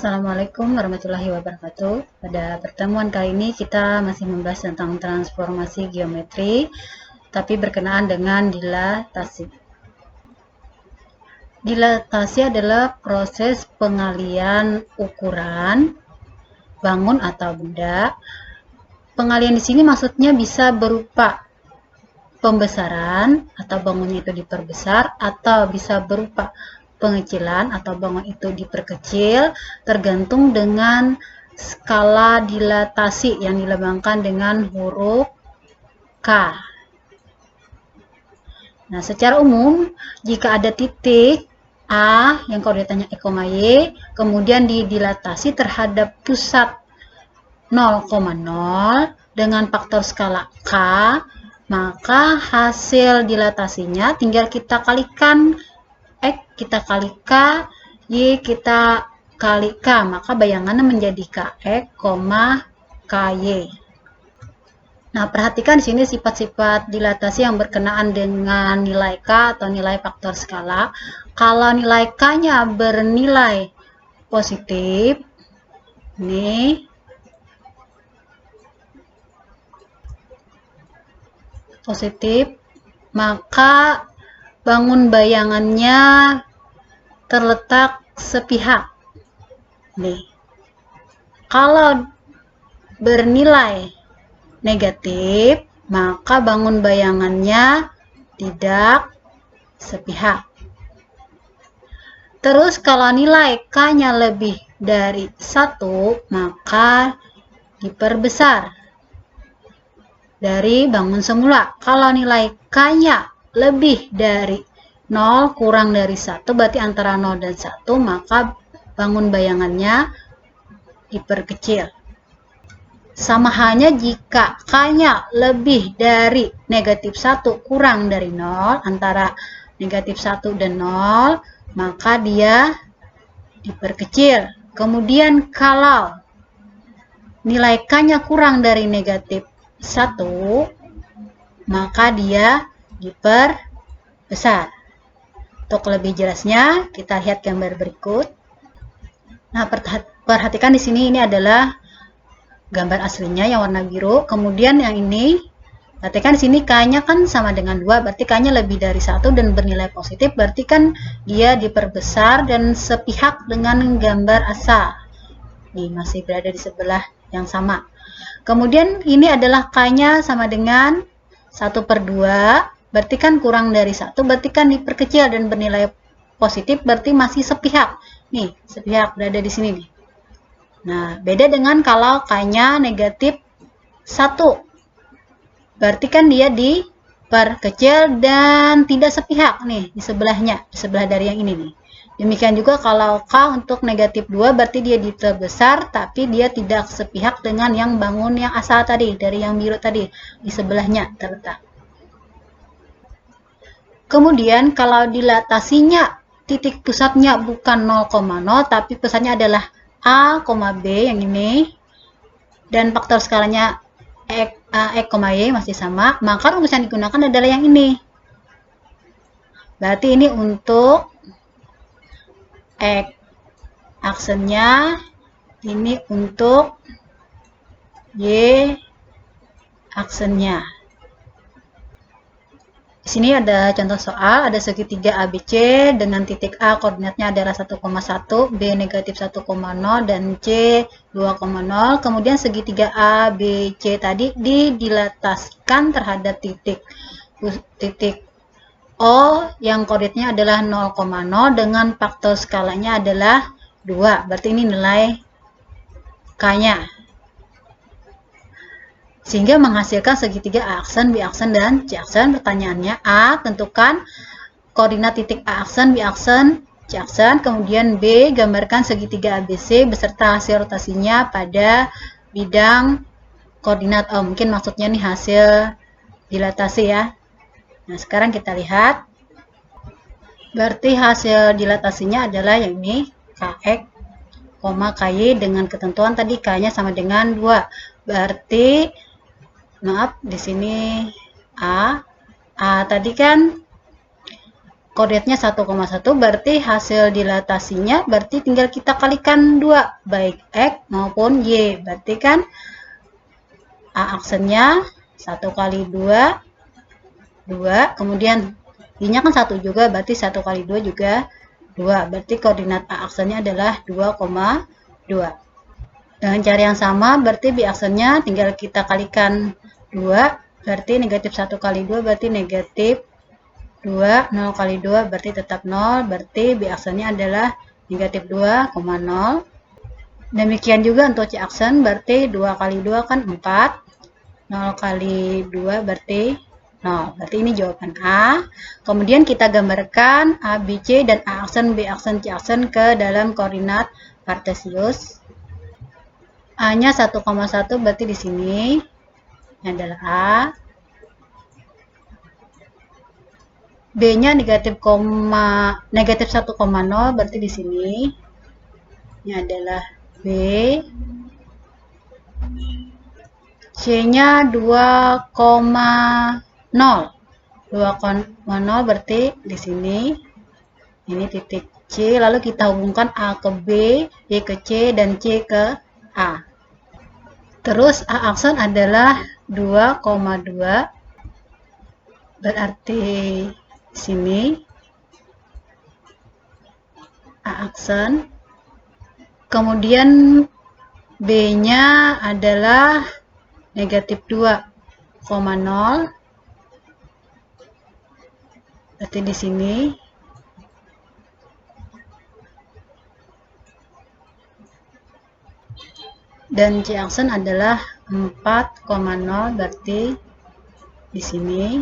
Assalamualaikum warahmatullahi wabarakatuh. Pada pertemuan kali ini kita masih membahas tentang transformasi geometri, tapi berkenaan dengan dilatasi. Dilatasi adalah proses pengalian ukuran bangun atau benda. Pengalian di sini maksudnya bisa berupa pembesaran atau bangunnya itu diperbesar, atau bisa berupa pengecilan atau bangun itu diperkecil, tergantung dengan skala dilatasi yang dilambangkan dengan huruf K. Nah, secara umum jika ada titik A yang koordinatnya E, Y, kemudian didilatasi terhadap pusat 0,0 dengan faktor skala K, maka hasil dilatasinya tinggal kita kalikan X kita kali K, Y kita kali K, maka bayangannya menjadi KX, KY. Nah, perhatikan di sini sifat-sifat dilatasi yang berkenaan dengan nilai K atau nilai faktor skala. Kalau nilai K-nya bernilai positif, ini positif, maka bangun bayangannya terletak sepihak. Nih. Kalau bernilai negatif, maka bangun bayangannya tidak sepihak. Terus kalau nilai K-nya lebih dari 1, maka diperbesar dari bangun semula. Kalau nilai K-nya lebih dari 0 kurang dari 1, berarti antara 0 dan 1, maka bangun bayangannya diperkecil. Sama halnya jika K-nya lebih dari negatif 1 kurang dari 0, antara negatif 1 dan 0, maka dia diperkecil. Kemudian kalau nilai K-nya kurang dari negatif 1, maka dia diperbesar. Untuk lebih jelasnya, kita lihat gambar berikut. Nah, perhatikan di sini, ini adalah gambar aslinya yang warna biru. Kemudian yang ini, perhatikan di sini K-nya kan sama dengan 2, berarti K-nya lebih dari 1 dan bernilai positif, berarti kan dia diperbesar dan sepihak dengan gambar asal. Ini masih berada di sebelah yang sama. Kemudian ini adalah K-nya sama dengan 1/2, berarti kan kurang dari 1, berarti kan diperkecil dan bernilai positif, berarti masih sepihak. Nih, sepihak berada di sini nih. Nah, beda dengan kalau K-nya negatif 1. Berarti kan dia diperkecil dan tidak sepihak nih di sebelahnya, di sebelah dari yang ini nih. Demikian juga kalau K untuk negatif 2, berarti dia diperbesar, tapi dia tidak sepihak dengan yang bangun yang asal tadi, dari yang biru tadi, di sebelahnya terletak. Kemudian kalau dilatasinya titik pusatnya bukan 0,0, tapi pusatnya adalah A, B yang ini, dan faktor skalanya X, Y masih sama, maka rumus yang digunakan adalah yang ini. Berarti ini untuk X aksennya, ini untuk Y aksennya. Di sini ada contoh soal, ada segitiga ABC dengan titik A koordinatnya adalah 1,1, B negatif 1,0, dan C 2,0. Kemudian segitiga A, B, C tadi didilatasikan terhadap titik O yang koordinatnya adalah 0,0 dengan faktor skalanya adalah 2. Berarti ini nilai K-nya. Sehingga menghasilkan segitiga A aksen, B aksen, dan C aksen. Pertanyaannya A, tentukan koordinat titik A aksen, B aksen, C aksen. Kemudian B, gambarkan segitiga ABC beserta hasil rotasinya pada bidang koordinat O. Mungkin maksudnya nih hasil dilatasi ya. Nah, sekarang kita lihat. Berarti hasil dilatasinya adalah yang ini, KX, KY dengan ketentuan tadi K-nya sama dengan 2. Berarti maaf, di sini A tadi kan koordinatnya 1,1, berarti hasil dilatasinya berarti tinggal kita kalikan 2, baik X maupun Y. Berarti kan A aksennya 1 kali 2, 2, kemudian Y-nya kan 1 juga, berarti 1 kali 2 juga 2. Berarti koordinat A aksennya adalah 2,2. Dengan cara yang sama, berarti B aksennya tinggal kita kalikan 2, berarti negatif 1 kali 2 berarti negatif 2, 0 kali 2 berarti tetap 0, berarti B aksennya adalah negatif 2,0. Demikian juga untuk C aksen, berarti 2 kali 2 kan 4, 0 kali 2 berarti 0. Berarti ini jawaban A. Kemudian kita gambarkan A, B, C, dan A aksen, B aksen, C aksen ke dalam koordinat kartesius. A-nya 1,1 berarti di sini. Ini adalah A. B-nya negatif 1,0 berarti di sini. Ini adalah B. C-nya 2,0. 2,0 berarti di sini. Ini titik C. Lalu kita hubungkan A ke B, B ke C, dan C ke A. Terus A aksen adalah 2,2. Berarti di sini A aksen. Kemudian B-nya adalah negatif 2,0. Berarti di sini. Dan C aksen adalah 4,0 berarti di sini.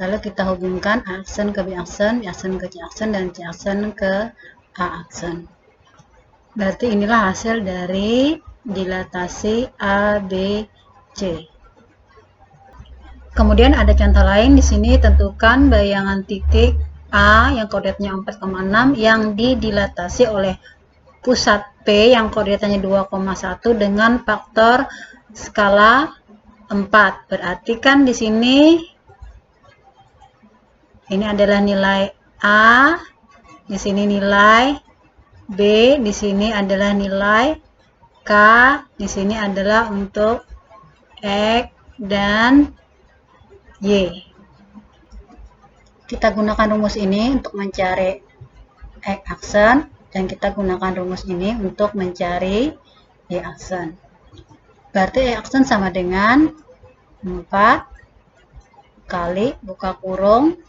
Lalu kita hubungkan A aksen ke B aksen, B aksen ke C aksen, dan C aksen ke A aksen. Berarti inilah hasil dari dilatasi A, B, C. Kemudian ada contoh lain di sini, tentukan bayangan titik A yang koordinatnya 4,6 yang didilatasi oleh pusat P yang koordinatnya 2,1 dengan faktor skala 4. Berarti kan di sini ini adalah nilai A, di sini nilai B, di sini adalah nilai K, di sini adalah untuk X dan Y. Kita gunakan rumus ini untuk mencari X aksen, dan kita gunakan rumus ini untuk mencari Y aksen. Berarti Y aksen sama dengan 4 kali buka kurung,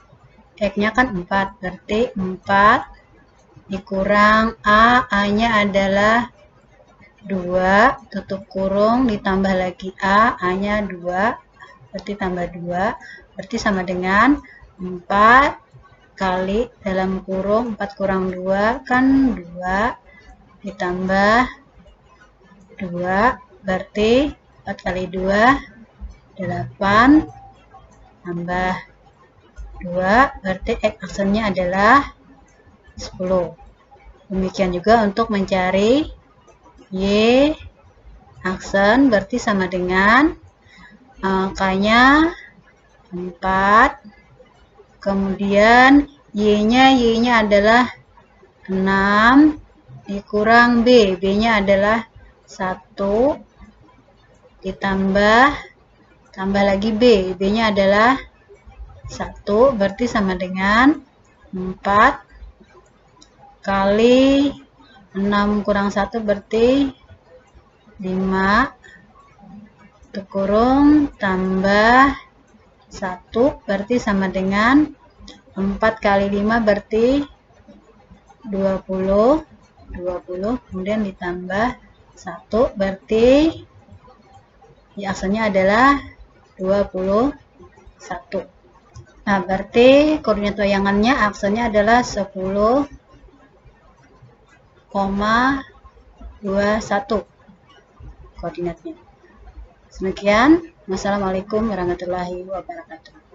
X-nya kan 4, berarti 4 dikurang A, A-nya adalah 2, tutup kurung, ditambah lagi A, A-nya 2, berarti tambah 2, berarti sama dengan 4 kali dalam kurung 4 kurang 2 kan 2, ditambah 2, berarti 4 kali 2 8, tambah 2, berarti X aksennya adalah 10. Demikian juga untuk mencari Y aksen, berarti sama dengan K-nya 4, kemudian Y-nya adalah 6, dikurang B, B-nya adalah 1, ditambah lagi B, B-nya adalah 1, berarti sama dengan 4 kali 6 kurang 1 berarti 5, kurung tambah 1 berarti sama dengan 4 kali 5 berarti 20, kemudian ditambah 1 berarti Y aksennya adalah 21. Nah, berarti koordinat bayangannya aksennya adalah 10,21 koordinatnya. Demikian. Wassalamualaikum warahmatullahi wabarakatuh.